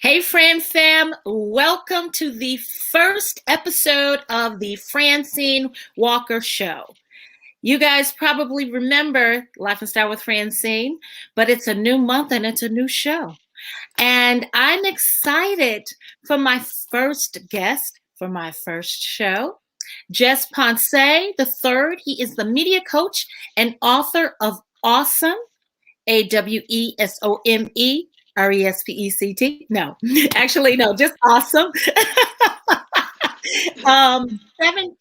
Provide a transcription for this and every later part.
Hey, Fran Fam, welcome to the first episode of the Francine Walker Show. You guys probably remember Life and Style with Francine, but it's a new month and it's a new show. And I'm excited for my first guest for my first show, Jess Ponce III. He is the media coach and author of A.W.E.S.O.M.E, A.W.E.S.O.M.E, RESPECT. No, actually, no, just awesome. 7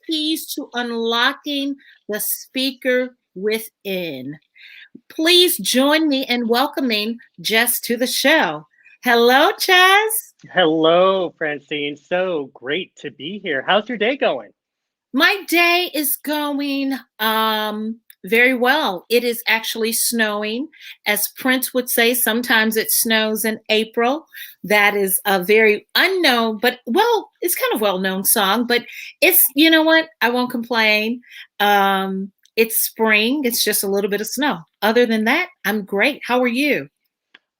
keys to unlocking the speaker within. Please join me in welcoming Jess to the show. Hello, Jess. Hello, Francine. So great to be here. How's your day going? My day is going very well. It is actually snowing. As Prince would say, sometimes it snows in April. That is a very unknown, but it's kind of well-known song, but it's, you know what? I won't complain. It's spring. It's just a little bit of snow. Other than that, I'm great. How are you?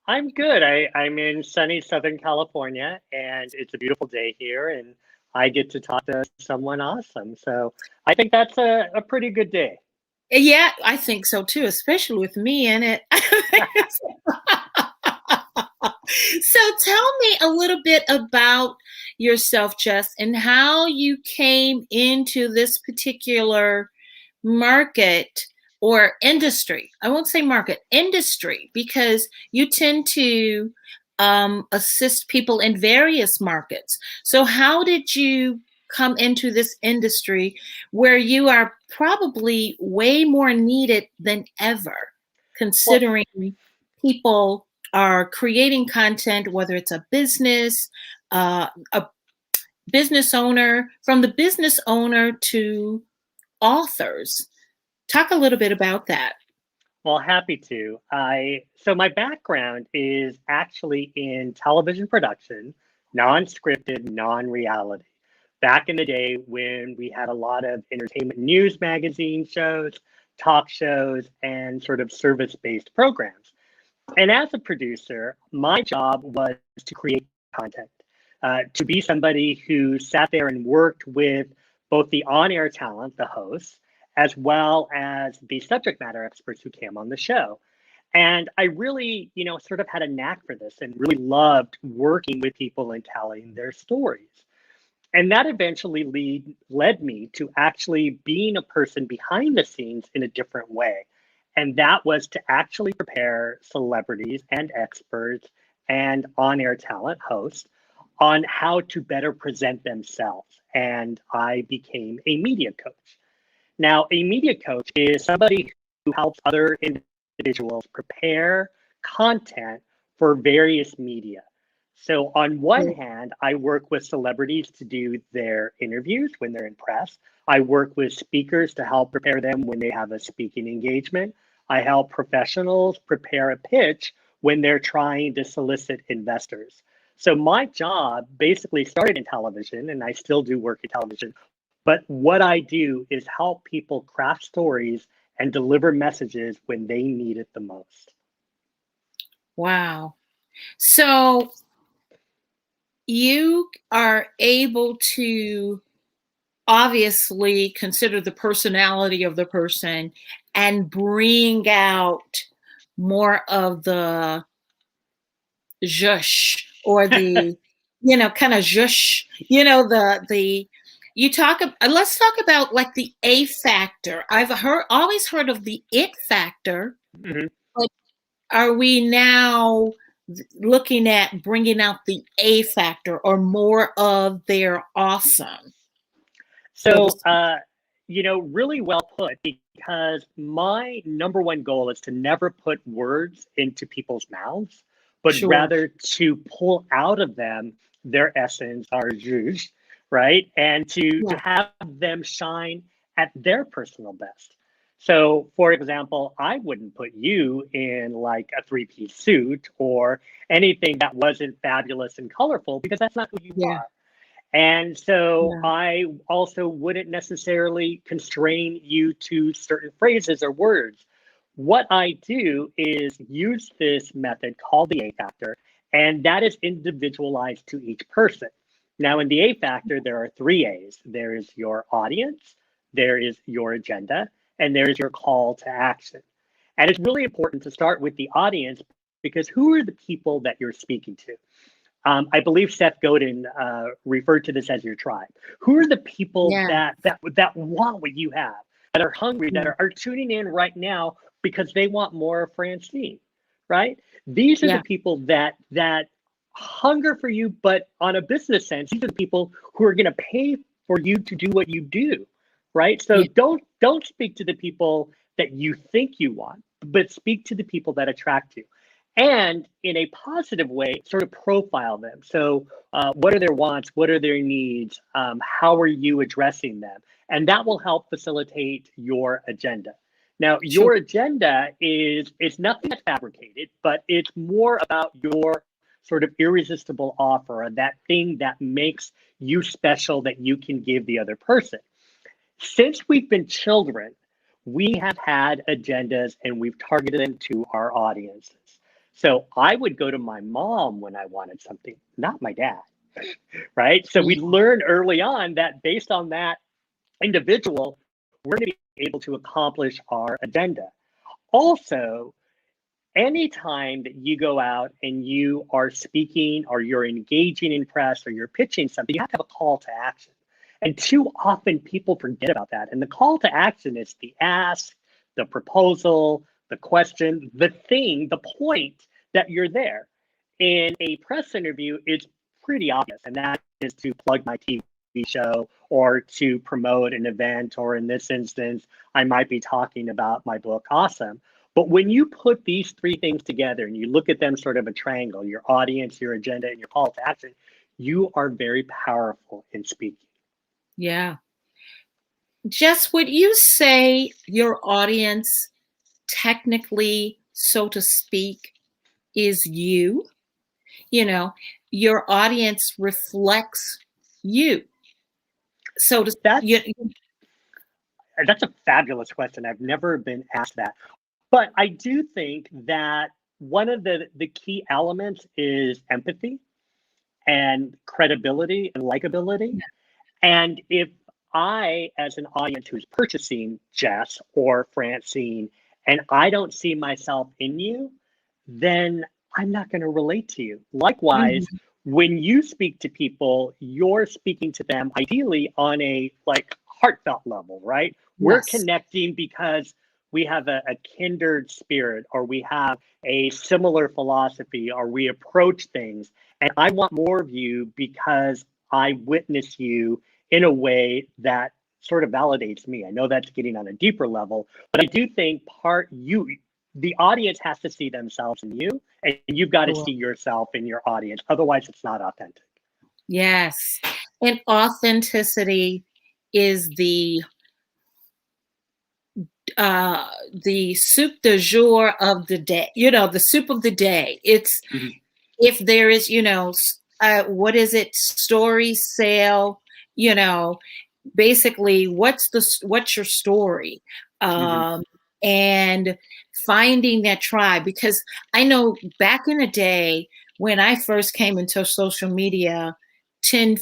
I'm good. I'm in sunny Southern California, and it's a beautiful day here, and I get to talk to someone awesome. So I think that's a pretty good day. Yeah, I think so too, especially with me in it. So tell me a little bit about yourself, Jess, and how you came into this particular market or industry. I won't say market, industry, because you tend to assist people in various markets. So how did you come into this industry where you are probably way more needed than ever, Well, considering people are creating content, whether it's a business owner, from the business owner to authors. Talk a little bit about that. well, happy to. So my background is actually in television production, non-scripted, non-reality. Back in the day when we had a lot of entertainment news magazine shows, talk shows, and sort of service-based programs. And as a producer, my job was to create content, to be somebody who sat there and worked with both the on-air talent, the hosts, as well as the subject matter experts who came on the show. And I really, sort of had a knack for this and really loved working with people and telling their stories. And that eventually led me to actually being a person behind the scenes in a different way. And that was to actually prepare celebrities and experts and on air talent hosts on how to better present themselves. And I became a media coach. Now, a media coach is somebody who helps other individuals prepare content for various media. So, on one hand, I work with celebrities to do their interviews when they're in press. I work with speakers to help prepare them when they have a speaking engagement. I help professionals prepare a pitch when they're trying to solicit investors. So, my job basically started in television, and I still do work in television. But what I do is help people craft stories and deliver messages when they need it the most. Wow. So you are able to obviously consider the personality of the person and bring out more of the zhush or the, kind of zhush, you talk, let's talk about like the A factor. I've always heard of the it factor, Mhm. but are we now looking at bringing out the A factor or more of their awesome? So, really well put, because my number one goal is to never put words into people's mouths, but Sure. rather to pull out of them their essence, our juge, right? And to Yeah. have them shine at their personal best. So, for example, I wouldn't put you in like a three-piece suit or anything that wasn't fabulous and colorful, because that's not who you Yeah. are. And so Yeah. I also wouldn't necessarily constrain you to certain phrases or words. What I do is use this method called the A factor And that is individualized to each person. Now, in the A factor, there are three A's. There is your audience, there is your agenda, and there is your call to action. And it's really important to start with the audience because who are the people that you're speaking to? I believe Seth Godin referred to this as your tribe. Who are the people Yeah. that want what you have, that are hungry, that are tuning in right now because they want more of Francine, right? These are the Yeah. people that hunger for you, but on a business sense, these are the people who are going to pay for you to do what you do, right? So Yeah. don't speak to the people that you think you want, but speak to the people that attract you and in a positive way, sort of profile them. So, what are their wants? What are their needs? How are you addressing them? And that will help facilitate your agenda. Now, Sure. your agenda is it's nothing that's fabricated, but it's more about your sort of irresistible offer, that thing that makes you special that you can give the other person. Since we've been children, we have had agendas and we've targeted them to our audiences. So I would go to my mom when I wanted something, not my dad, right? So we Yeah. learned early on that based on that individual, we're going to be able to accomplish our agenda. Also, anytime that you go out and you are speaking or you're engaging in press or you're pitching something, you have to have a call to action. And too often people forget about that. And the call to action is the ask, the proposal, the question, the thing, the point that you're there. In a press interview, it's pretty obvious, and that is to plug my TV show or to promote an event, or in this instance, I might be talking about my book, Awesome. But when you put these three things together and you look at them sort of a triangle, your audience, your agenda, and your call to action, you are very powerful in speaking. Yeah. Jess, would you say your audience technically, so to speak, is you? You know, your audience reflects you. So to you, That's that's a fabulous question. I've never been asked that. But I do think that one of the key elements is empathy and credibility and likability. And if I, as an audience who's purchasing Jess or Francine, and I don't see myself in you, then I'm not going to relate to you. Likewise, Mhm. when you speak to people, you're speaking to them ideally on a like heartfelt level, right? We're Yes. connecting because we have a kindred spirit or we have a similar philosophy or we approach things. And I want more of you because I witness you in a way that sort of validates me. I know that's getting on a deeper level, but I do think the audience has to see themselves in you, and you've got to Sure. see yourself in your audience. Otherwise, it's not authentic. Yes. And authenticity is the soup du jour of the day, the soup of the day. It's Mhm. if there is, what is it, story, sale, you know, basically what's your story, Mhm. um, and finding that tribe. Because I know back in the day when I first came into social media 10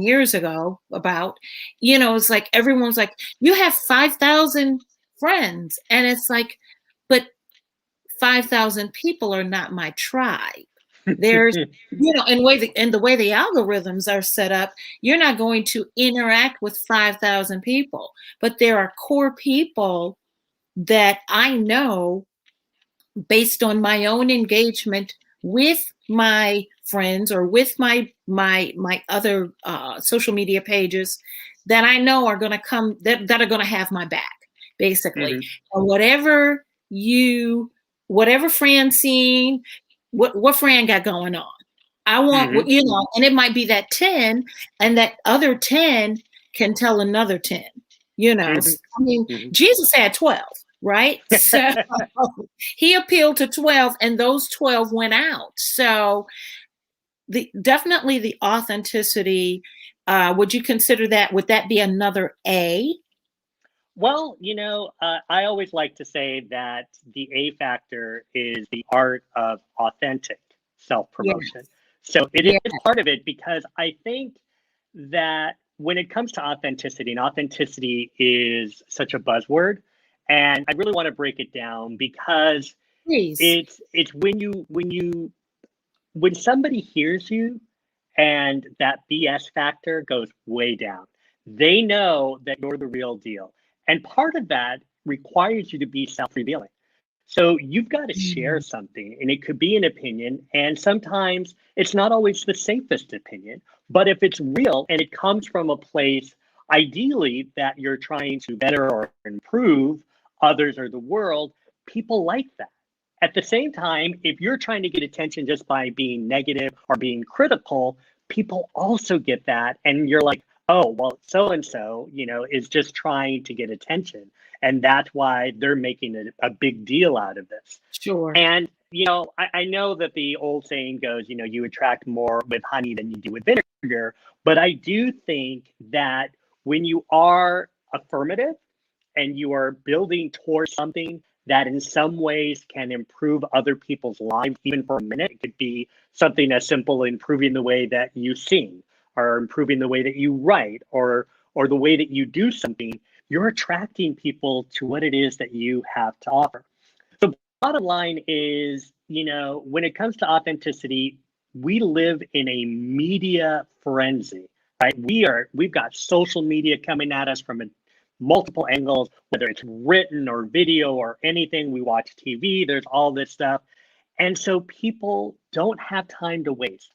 years ago, about, it's like everyone's like, you have 5,000 friends, and it's like, but 5,000 people are not my tribe. There's, and the way the algorithms are set up, you're not going to interact with 5,000 people, but there are core people that I know based on my own engagement with my friends or with my other social media pages, that I know are going to come, that are going to have my back, basically. Mhm. And whatever Francine, what Fran got going on, I want, Mhm. and it might be that 10, and that other 10 can tell another 10. Mhm. I mean, Mhm. Jesus had 12, right? So he appealed to 12, and those 12 went out. So definitely the authenticity. Would you consider that? Would that be another A? Well, I always like to say that the A factor is the art of authentic self Yeah. promotion. So it Yeah. is part of it because I think that when it comes to authenticity, and authenticity is such a buzzword, and I really want to break it down because Please. it's when somebody hears you and that BS factor goes way down. They know that you're the real deal. And part of that requires you to be self revealing. So you've got to share Mm, something, and it could be an opinion. And sometimes it's not always the safest opinion. But if it's real and it comes from a place, ideally, that you're trying to better or improve others or the world, people like that. At the same time, if you're trying to get attention just by being negative or being critical, people also get that. And you're like, oh, well, so and so, is just trying to get attention. And that's why they're making a big deal out of this. sure. And, I know that the old saying goes, you attract more with honey than you do with vinegar. But I do think that when you are affirmative and you are building towards something that in some ways can improve other people's lives, even for a minute, it could be something as simple as improving the way that you sing or improving the way that you write or the way that you do something, you're attracting people to what it is that you have to offer. The bottom line is, when it comes to authenticity, we live in a media frenzy, right? We've got social media coming at us from multiple angles, whether it's written or video or anything. We watch TV, there's all this stuff. And so people don't have time to waste.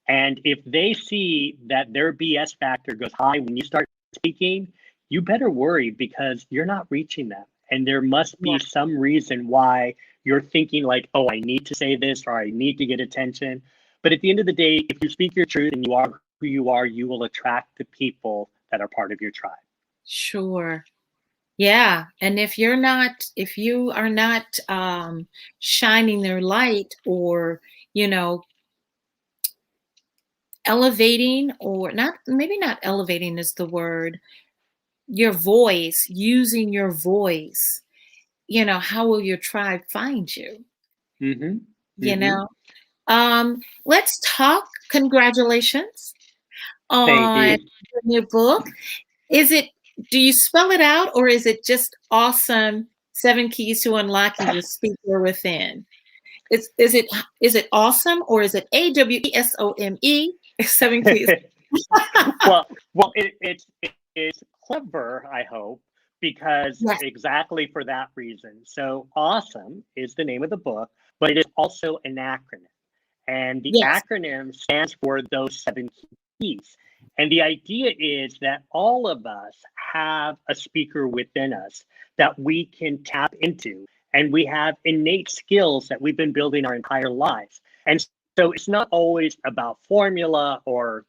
And if they see that their BS factor goes high when you start speaking, you better worry because you're not reaching them. And there must Yeah. be some reason why you're thinking like, oh, I need to say this or I need to get attention. But at the end of the day, if you speak your truth and you are who you are, you will attract the people that are part of your tribe. Sure. Yeah. And if you are not shining their light or, you know, elevating or not, maybe not elevating is the word, your voice, using your voice, how will your tribe find you? Mm-hmm. You Mm-hmm. know? Let's talk. Congratulations Thank on you. your new book. Is it, do you spell it out or is it just awesome? Seven keys to unlocking your speaker within. Is it awesome or is it A.W.E.S.O.M.E? Seven keys. well, it's clever, I hope, because Yes. exactly for that reason. So, awesome is the name of the book, but it is also an acronym. And the Yes. acronym stands for those seven keys. And the idea is that all of us have a speaker within us that we can tap into. And we have innate skills that we've been building our entire lives. And so it's not always about formula or,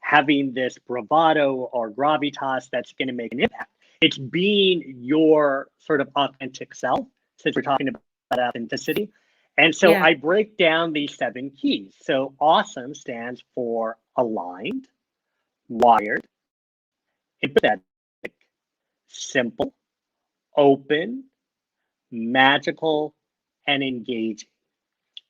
having this bravado or gravitas that's going to make an impact. It's being your sort of authentic self, since we're talking about authenticity. And so Yeah. I break down these seven keys. So awesome stands for aligned, wired, empathetic, simple, open, magical, and engaging.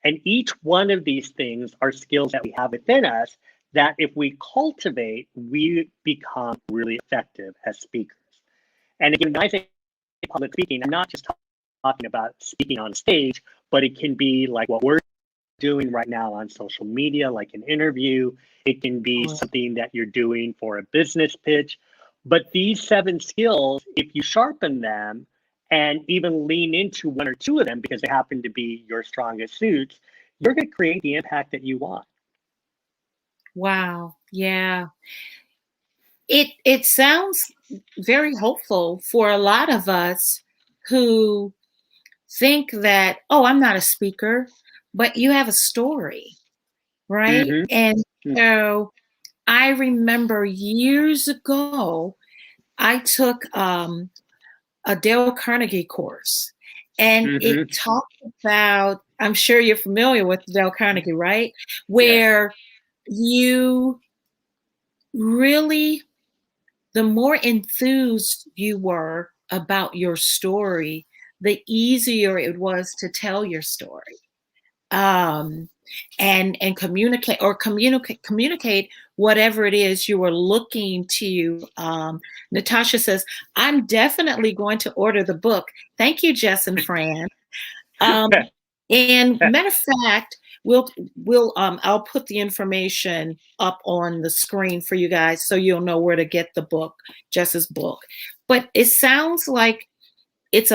And each one of these things are skills that we have within us that if we cultivate, we become really effective as speakers. And again, when I say public speaking, I'm not just talking about speaking on stage, but it can be like what we're doing right now on social media, like an interview. It can be Sure. something that you're doing for a business pitch. But these seven skills, if you sharpen them and even lean into one or two of them because they happen to be your strongest suits, you're going to create the impact that you want. Wow. Yeah. It sounds very hopeful for a lot of us who think that, oh, I'm not a speaker, but you have a story, right? Mm-hmm. And so I remember years ago, I took a Dale Carnegie course, and it Mm-hmm. talked about, I'm sure you're familiar with Dale Carnegie, right? Yes. Where you really, the more enthused you were about your story, the easier it was to tell your story. Um, and communicate whatever it is you are looking to. Natasha says, I'm definitely going to order the book. Thank you, Jess and Fran. Um, and matter of fact, I'll put the information up on the screen for you guys so you'll know where to get the book, Jess's book. But it sounds like it's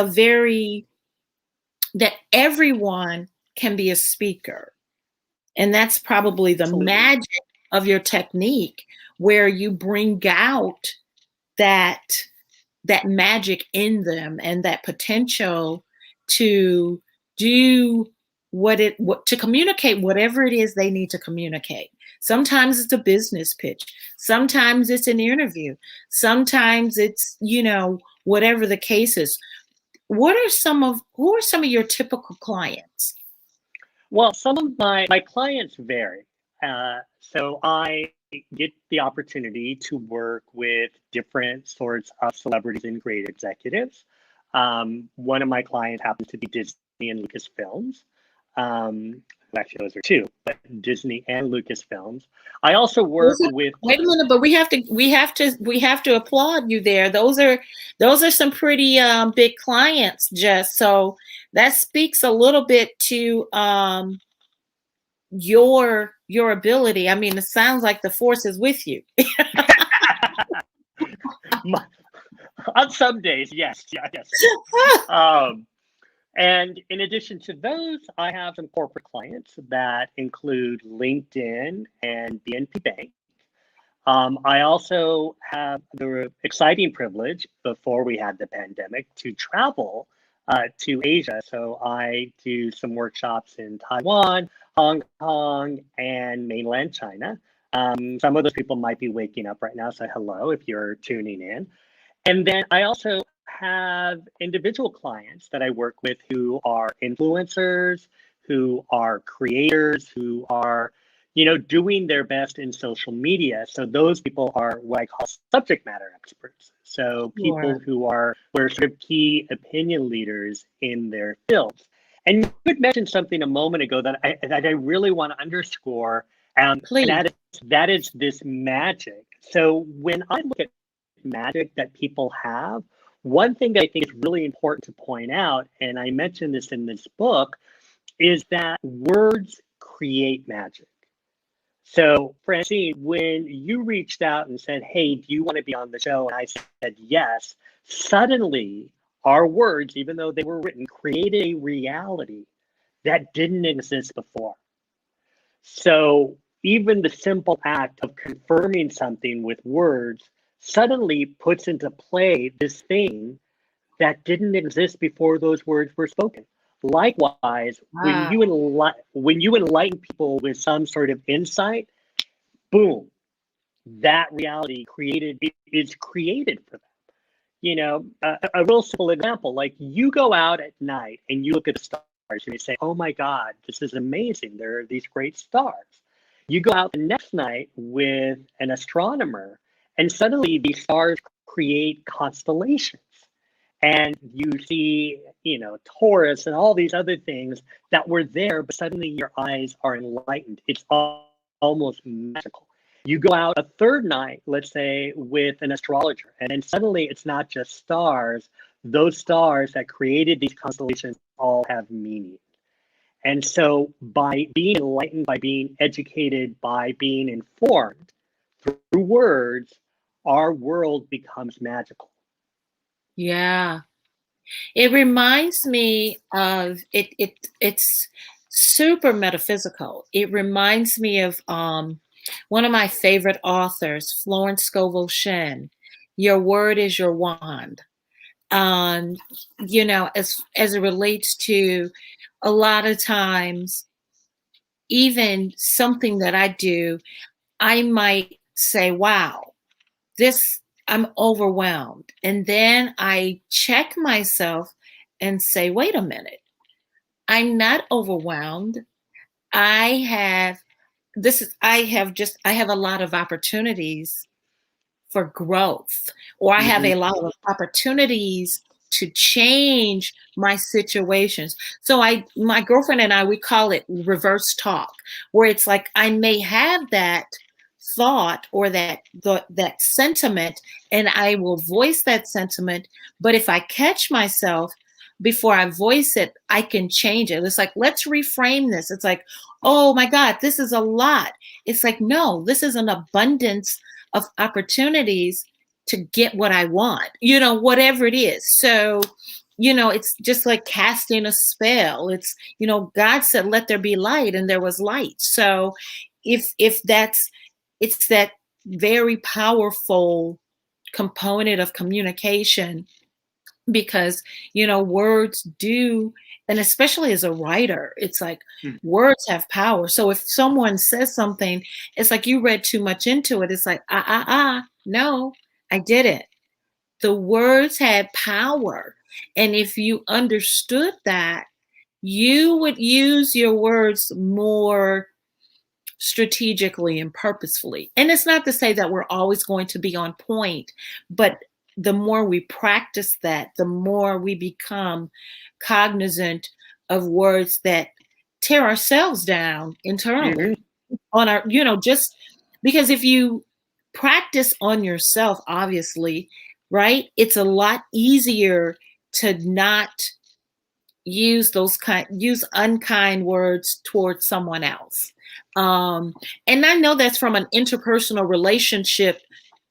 that everyone can be a speaker. And that's probably the Absolutely. magic of your technique, where you bring out that magic in them and that potential to do to communicate whatever it is they need to communicate. Sometimes it's a business pitch, sometimes it's an interview, sometimes it's, whatever the case is. Who are some of your typical clients? Well, some of my clients vary. So I get the opportunity to work with different sorts of celebrities and great executives. One of my clients happens to be Disney and Lucasfilms. Actually, those are two, but Disney and Lucasfilms. I also work with. Wait a minute, but we have to applaud you there. Those are some pretty big clients, Jess. So that speaks a little bit to your ability. I mean, it sounds like the force is with you. On some days, yes. And in addition to those, I have some corporate clients that include LinkedIn and BNP Bank. I also have the exciting privilege, before we had the pandemic, to travel to Asia. So I do some workshops in Taiwan, Hong Kong, and mainland China. Some of those people might be waking up right now, so hello if you're tuning in. And then I also have individual clients that I work with who are influencers, who are creators, who are, doing their best in social media. So those people are what I call subject matter experts. So people who are sort of key opinion leaders in their fields. And you had mentioned something a moment ago that I really want to underscore, and that is this magic. So when I look at magic that people have, one thing that I think is really important to point out, and I mentioned this in this book, is that words create magic. So, Francine, when you reached out and said, hey, do you want to be on the show? And I said yes, suddenly our words, even though they were written, created a reality that didn't exist before. So even the simple act of confirming something with words suddenly puts into play this thing that didn't exist before those words were spoken. Likewise, when you enlighten people with some sort of insight, boom, that reality is created for them. A real simple example, like you go out at night and you look at the stars and you say, oh my God, this is amazing. There are these great stars. You go out the next night with an astronomer and suddenly these stars create constellations. And you see, Taurus and all these other things that were there, but suddenly your eyes are enlightened. It's almost magical. You go out a third night, let's say, with an astrologer, and then suddenly it's not just stars. Those stars that created these constellations all have meaning. And so by being enlightened, by being educated, by being informed through words, our world becomes magical. Yeah. It reminds me of it's super metaphysical. It reminds me of one of my favorite authors, Florence Scovel Shinn. Your word is your wand. As it relates to a lot of times, even something that I do, I might say, wow, I'm overwhelmed. And then I check myself and say, wait a minute, I'm not overwhelmed. I have a lot of opportunities for growth, or I have a lot of opportunities to change my situations. So my girlfriend and I, we call it reverse talk, where it's like I may have that thought or that sentiment, and I will voice that sentiment. But if I catch myself before I voice it, I can change it. It's like, let's reframe this. It's like, oh my God, this is a lot. It's like, no, this is an abundance of opportunities to get what I want, whatever it is. So, it's just like casting a spell. It's, God said, let there be light, and there was light. So if it's that very powerful component of communication, because words do, and especially as a writer, it's like Hmm. words have power. So if someone says something, it's like you read too much into it. It's like, no, I didn't. The words had power, and if you understood that, you would use your words more strategically and purposefully. And it's not to say that we're always going to be on point, but the more we practice that, the more we become cognizant of words that tear ourselves down Mhm. internally on our, just because if you practice on yourself, obviously, right, it's a lot easier to not use unkind words towards someone else. And I know that's from an interpersonal relationship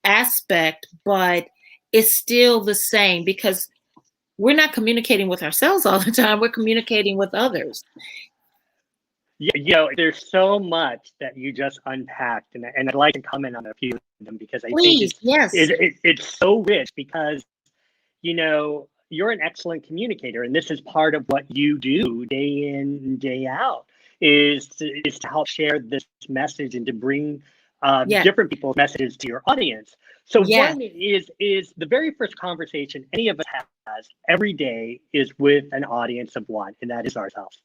aspect, but it's still the same because we're not communicating with ourselves all the time. We're communicating with others. Yeah, there's so much that you just unpacked, and I'd like to comment on a few of them because I think Please, yes. it's so rich because you're an excellent communicator, and this is part of what you do day in and day out is to help share this message and to bring Yes. different people's messages to your audience. So Yes. one is the very first conversation any of us has every day is with an audience of one, and that is ourselves.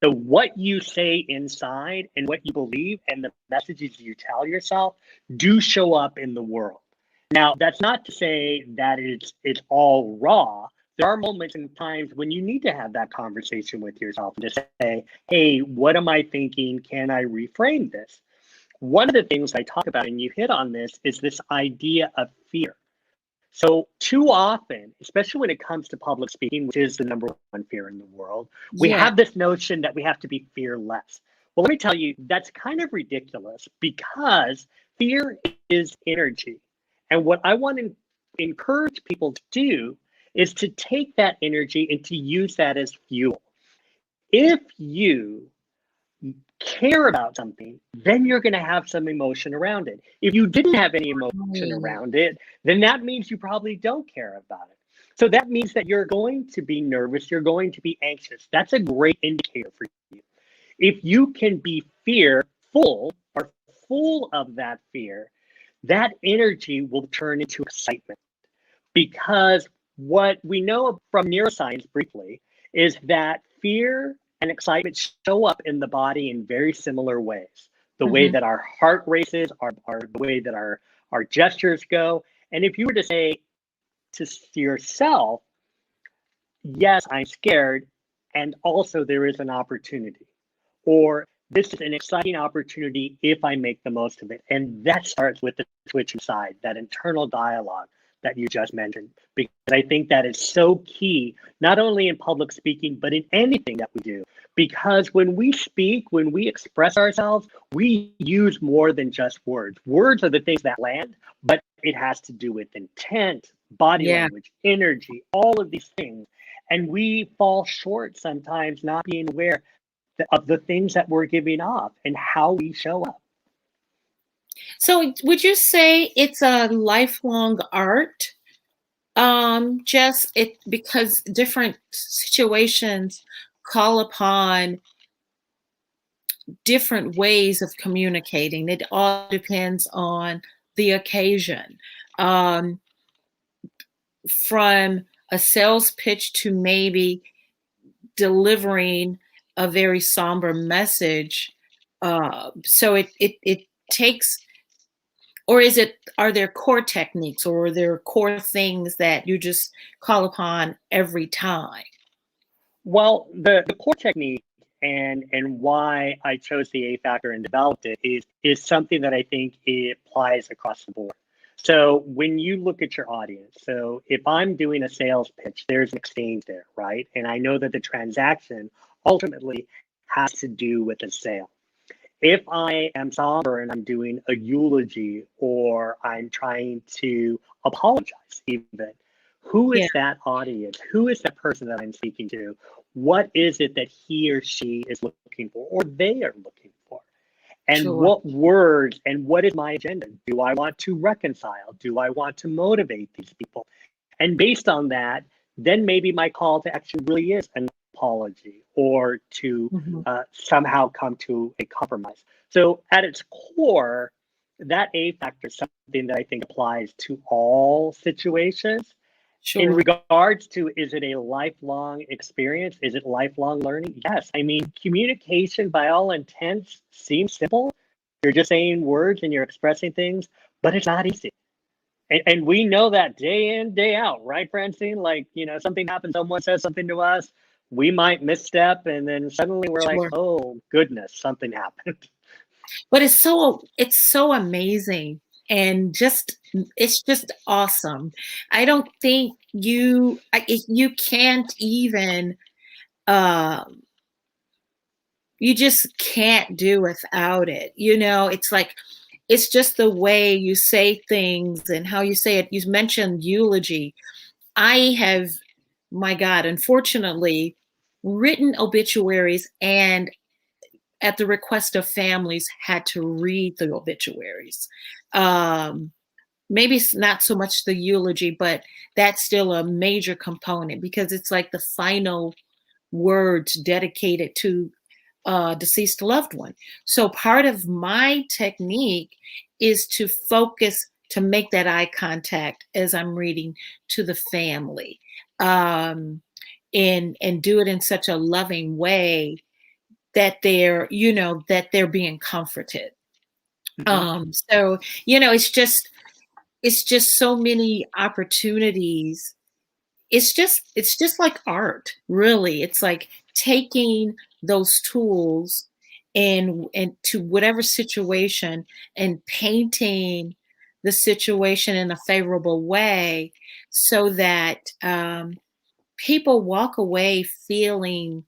So what you say inside and what you believe and the messages you tell yourself do show up in the world. Now, that's not to say that it's all raw. There are moments and times when you need to have that conversation with yourself and to say, hey, what am I thinking? Can I reframe this? One of the things I talk about, and you hit on this, is this idea of fear. So too often, especially when it comes to public speaking, which is the number one fear in the world, we Yeah. have this notion that we have to be fearless. Well, let me tell you, that's kind of ridiculous because fear is energy. And what I want to encourage people to do is to take that energy and to use that as fuel. If you care about something, then you're going to have some emotion around it. If you didn't have any emotion Mm. around it, then that means you probably don't care about it. So that means that you're going to be nervous, you're going to be anxious. That's a great indicator for you. If you can be fearful or full of that fear, that energy will turn into excitement. Because what we know from neuroscience briefly is that fear and excitement show up in the body in very similar ways. The way Mhm. that our heart races, the way that our gestures go. And if you were to say to yourself, yes, I'm scared, and also there is an opportunity, or this is an exciting opportunity if I make the most of it. And that starts with the switch inside, that internal dialogue that you just mentioned, because I think that is so key, not only in public speaking, but in anything that we do. Because when we speak, when we express ourselves, we use more than just words. Words are the things that land, but it has to do with intent, body Yeah. language, energy, all of these things. And we fall short sometimes not being aware of the things that we're giving off and how we show up. So would you say it's a lifelong art? Just it because different situations call upon different ways of communicating. It all depends on the occasion. Um, from a sales pitch to maybe delivering a very somber message. So it takes or are there core techniques, or are there core things that you just call upon every time? Well, the core technique and why I chose the A factor and developed it is something that I think it applies across the board. So when you look at your audience, so if I'm doing a sales pitch, there's an exchange there, right? And I know that the transaction ultimately has to do with the sale. If I am somber and I'm doing a eulogy or I'm trying to apologize, even, who Yeah, is that audience? Who is that person that I'm speaking to? What is it that he or she is looking for or they are looking for? And sure. what words and what is my agenda? Do I want to reconcile? Do I want to motivate these people? And based on that, then maybe my call to action really is an apology or to Mhm. somehow come to a compromise. So at its core, that A factor is something that I think applies to all situations. In Sure. regards to, is it a lifelong experience? Is it lifelong learning? Yes. I mean, communication by all intents seems simple. You're just saying words and you're expressing things, but it's not easy. And we know that day in, day out, right, Francine? Like, something happens, someone says something to us, we might misstep, and then suddenly we're like, Sure. oh, goodness, something happened. But it's so amazing, and it's just awesome. I don't think you can't even, um you just can't do without it. It's like it's just the way you say things and how you say it. You mentioned eulogy. I have, my God, unfortunately, written obituaries, and at the request of families, had to read the obituaries. Um, Maybe it's not so much the eulogy, but that's still a major component because it's like the final words dedicated to a deceased loved one. So part of my technique is to focus, to make that eye contact as I'm reading to the family, um, and do it in such a loving way that they're being comforted. Mhm. So it's just so many opportunities. It's just like art, really. It's like taking those tools and to whatever situation, and painting the situation in a favorable way, so that people walk away feeling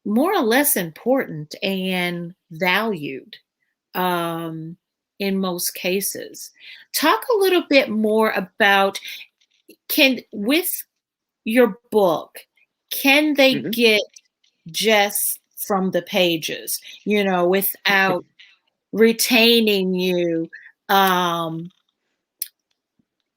more or less important and valued, um, in most cases. Talk a little bit more about, can with your book, can they Mhm. get just from the pages, without retaining you, um,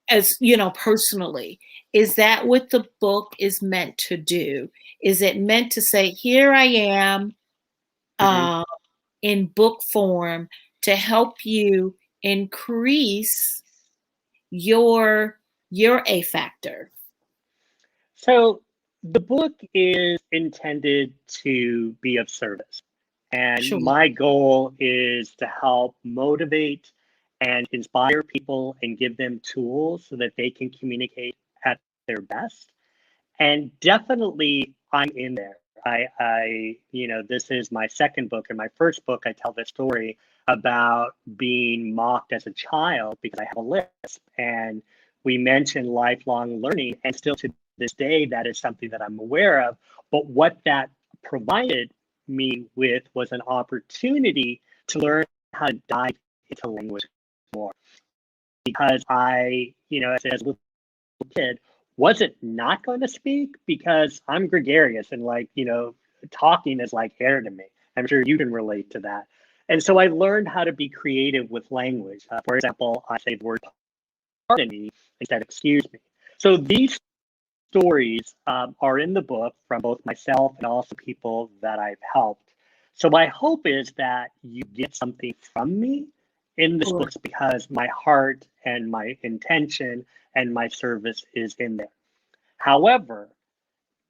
as personally? Is that what the book is meant to do? Is it meant to say, here I am, Mhm. uh, in book form, to help you increase your A factor? So the book is intended to be of service. And Sure. my goal is to help motivate and inspire people and give them tools so that they can communicate at their best. And definitely I'm in there. This is my second book. In my first book, I tell the story about being mocked as a child because I have a lisp. And we mentioned lifelong learning, and still to this day, that is something that I'm aware of. But what that provided me with was an opportunity to learn how to dive into language more because as a little kid, wasn't not going to speak because I'm gregarious and talking is like air to me. I'm sure you can relate to that. And so I learned how to be creative with language. For example, I say the word pardon me instead of excuse me. So these stories are in the book from both myself and also people that I've helped. So my hope is that you get something from me in this Sure. book because my heart and my intention and my service is in there. However,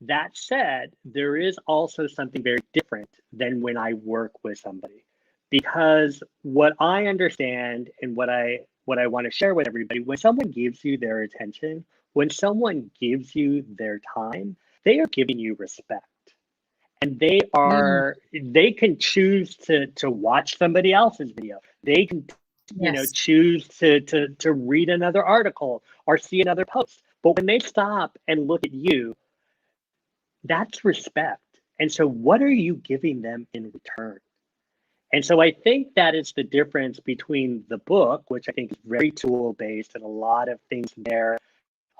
that said, there is also something very different than when I work with somebody because what I understand and what I want to share with everybody, when someone gives you their attention, when someone gives you their time, they are giving you respect. And Mm, they can choose to watch somebody else's video. They can, yes, choose to read another article or see another post. But when they stop and look at you, that's respect. And so what are you giving them in return? And so I think that is the difference between the book, which I think is very tool based and a lot of things there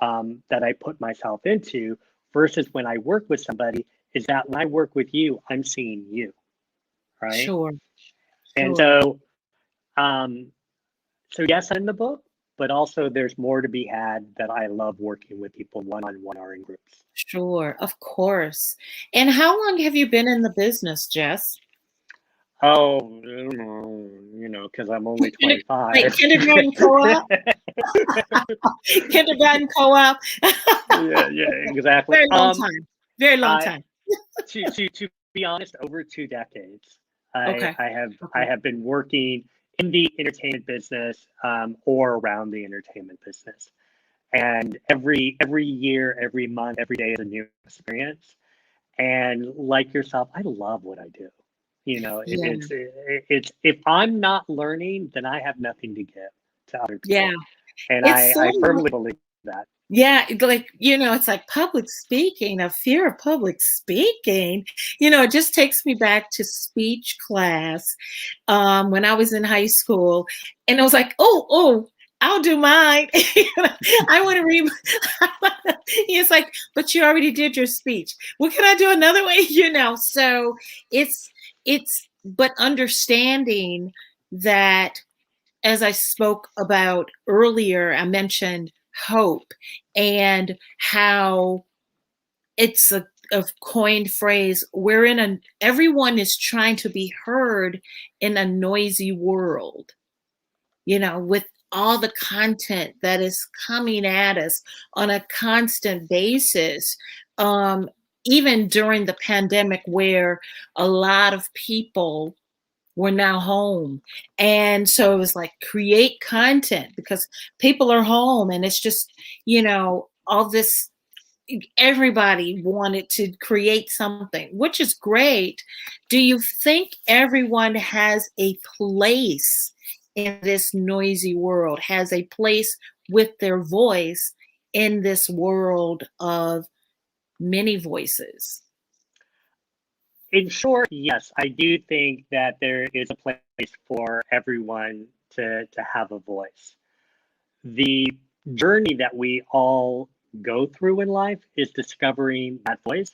that I put myself into, versus when I work with somebody, is that when I work with you, I'm seeing you, right? sure, And sure. um, so yes, I'm in the book, but also there's more to be had that I love working with people one on one or in groups. Sure, of course. And how long have you been in the business, Jess? Oh, because I'm only Like 25. kindergarten co-op? Kindergarten co-op? Yeah, exactly. Very long time. Very long I time. to be honest, over 2 decades, I Okay. I have I Okay. have been working in the entertainment business or around the entertainment business, and every year, every month, every day is a new experience. And like yourself, I love what I do. Yeah. It's if I'm not learning, then I have nothing to give to other Yeah. people, and It's I sort of firmly believe that. yeah, like, it's like public speaking, a fear of public speaking, it just takes me back to speech class when I was in high school. And I was like, oh, I'll do mine. I want to read. It's like, but you already did your speech. What can I do another way? So but understanding that, as I spoke about earlier, I mentioned hope and how it's a coined phrase. Everyone is trying to be heard in a noisy world, with all the content that is coming at us on a constant basis. Um, Even during the pandemic, where a lot of people we're now home. And so it was like create content because people are home and it's just, all this everybody wanted to create something, which is great. Do you think everyone has a place in this noisy world, has a place with their voice in this world of many voices? In short, yes, I do think that there is a place for everyone to have a voice. The journey that we all go through in life is discovering that voice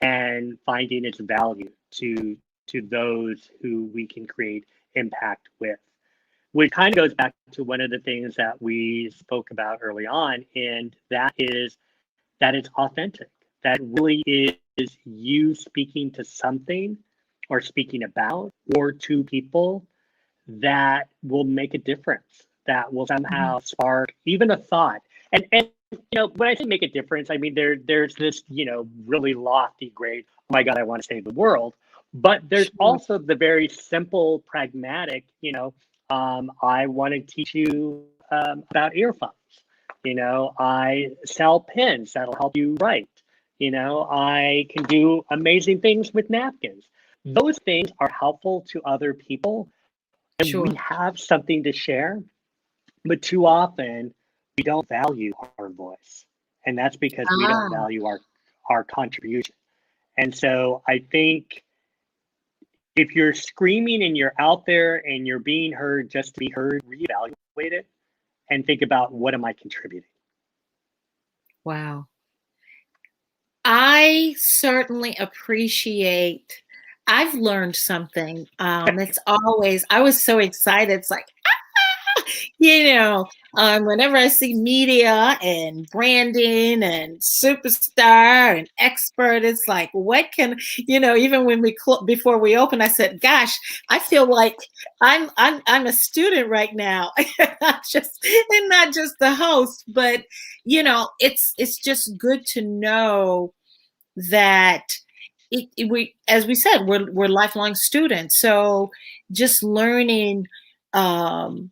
and finding its value to those who we can create impact with. Which kind of goes back to one of the things that we spoke about early on, and that is that it's authentic. That really is you speaking to something or speaking about or to people that will make a difference, that will Mhm. somehow spark even a thought. And when I say make a difference, I mean there's this, really lofty, great, oh my God, I want to save the world. But there's Sure. also the very simple, pragmatic, I want to teach you about earphones. I sell pens that'll help you write. I can do amazing things with napkins. Those things are helpful to other people and we Sure. have something to share, but too often we don't value our voice. And that's because we don't Ah, value our contribution. And so I think if you're screaming and you're out there and you're being heard just to be heard, reevaluate it and think about what am I contributing? wow. I certainly appreciate I've learned something. I was so excited. It's like, you know, whenever I see media and branding and superstar and expert, it's like, what can, even when before we open, I said, gosh, I feel like I'm a student right now, not just the host, but it's just good to know that we, as we said, we're lifelong students, so just learning um,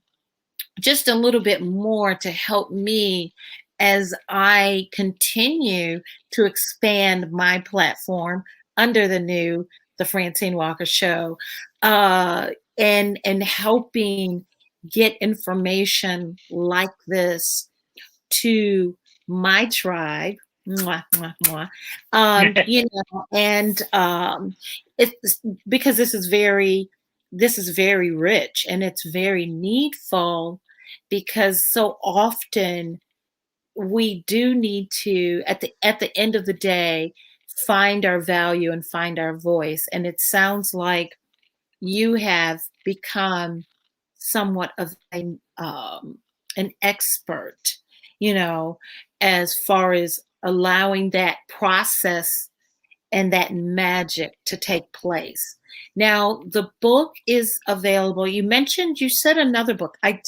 just a little bit more to help me as I continue to expand my platform under the Francine Walker Show, uh, and helping get information like this to my tribe. Mwah, mwah, mwah. You know, and it's because this is very rich and it's very needful, because so often we do need to, at the end of the day, find our value and find our voice. And it sounds like you have become somewhat of an expert, you know, as far as allowing that process and that magic to take place. Now, the book is available. You said another book. I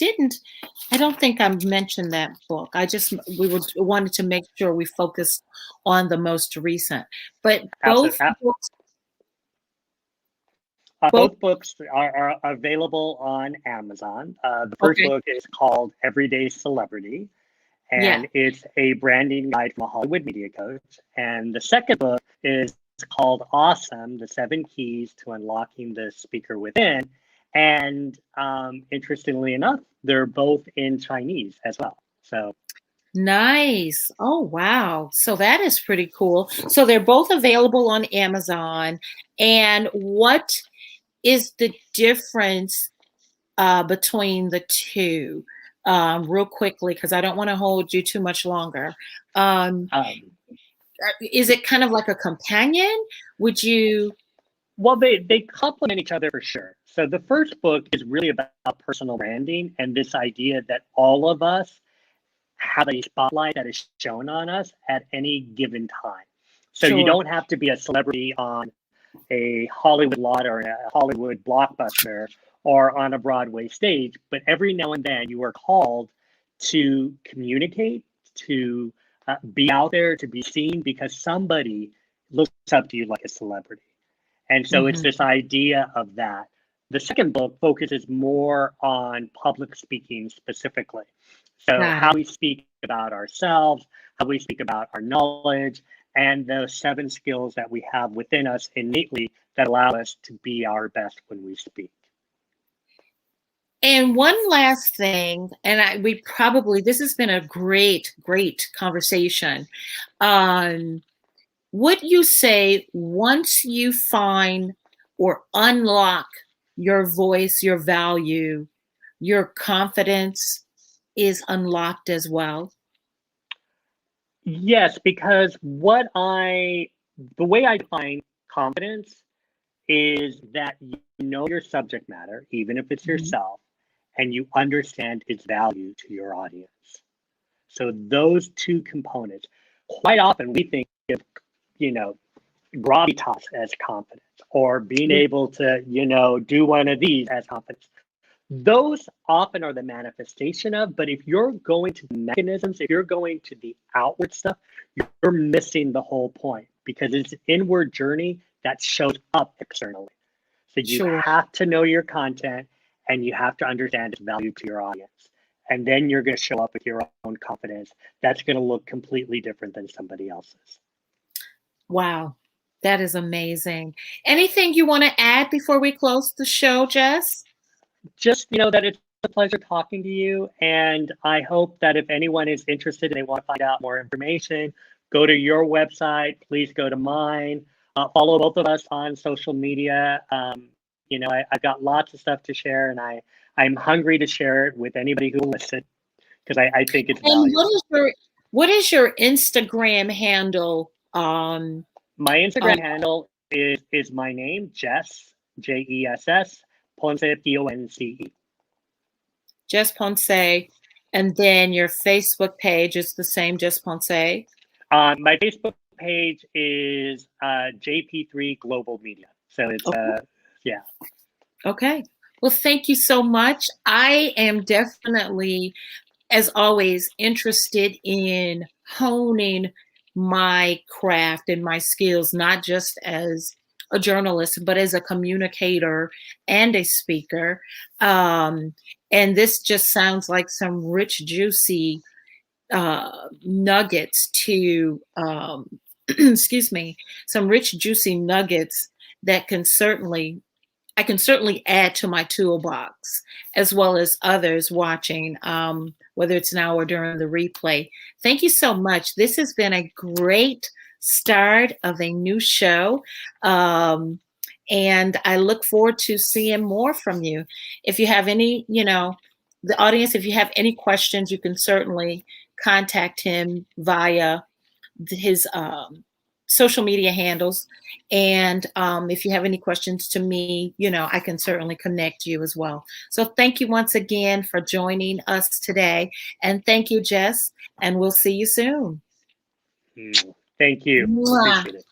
don't think I mentioned that book. Wanted to make sure we focused on the most recent. But both Absolutely. books, both, Both books are available on Amazon. The first okay. book is called Everyday Celebrity, Yeah. and it's a branding guide from a Hollywood media coach. And the second book is called Awesome, The 7 Keys to Unlocking the Speaker Within. And interestingly enough, they're both in Chinese as well. So Nice. Oh, wow. So that is pretty cool. So they're both available on Amazon. And what is the difference between the two? Real quickly, because I don't want to hold you too much longer. Um, um, is it kind of like a companion? Would you? well, they complement each other for sure. So the first book is really about personal branding and this idea that all of us have a spotlight that is shown on us at any given time. So you Sure. don't have to be a celebrity on a Hollywood lot or a Hollywood blockbuster or on a Broadway stage, but every now and then you are called to communicate, to be out there, to be seen because somebody looks up to you like a celebrity. And so it's Hmm. this idea of that. The second book focuses more on public speaking specifically. So, Got how it. we speak about ourselves, how we speak about our knowledge, and the 7 skills that we have within us innately that allow us to be our best when we speak. And one last thing, and this has been a great, great conversation. Um, would you say once you find or unlock your voice, your value, your confidence is unlocked as well? Yes, because the way I define confidence is that you know your subject matter, even if it's Mhm. yourself, and you understand its value to your audience. So those two components, quite often we think of, you know, gravitas as confidence or being Yeah, able to, do one of these as confidence. Those often are the manifestation of, but if you're going to the mechanisms, if you're going to the outward stuff, you're missing the whole point because it's an inward journey that shows up externally. So you sure. have to know your content and you have to understand its value to your audience. And then you're going to show up with your own confidence. That's going to look completely different than somebody else's. Wow. That is amazing. Anything you want to add before we close the show, Jess? Just, that it's a pleasure talking to you. And I hope that if anyone is interested and they want to find out more information, go to your website. Please go to mine. Follow both of us on social media. I've got lots of stuff to share, and I'm hungry to share it with anybody who will listen because I think it's And valuable. what is your Instagram handle? My Uh, Instagram handle is my name, Jess, Jess, Ponce, Ponce. Jess Ponce, and then your Facebook page is the same, Jess Ponce. My Facebook page is JP3 Global Media. So it's, Okay. yeah. Okay. Well, thank you so much. I am definitely, as always, interested in honing my craft and my skills, not just as a journalist, but as a communicator and a speaker. And this just sounds like some rich, juicy nuggets to, excuse me, some rich, juicy nuggets that I can certainly add to my toolbox, as well as others watching, whether it's now or during the replay. Thank you so much. This has been a great start of a new show. And I look forward to seeing more from you. If you have any, the audience, if you have any questions, you can certainly contact him via his social media handles. And if you have any questions to me, I can certainly connect you as well. So thank you once again for joining us today. And thank you, Jess. And we'll see you soon. Thank you. Mwah. Appreciate it.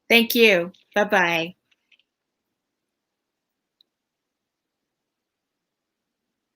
Thank you. Bye-bye.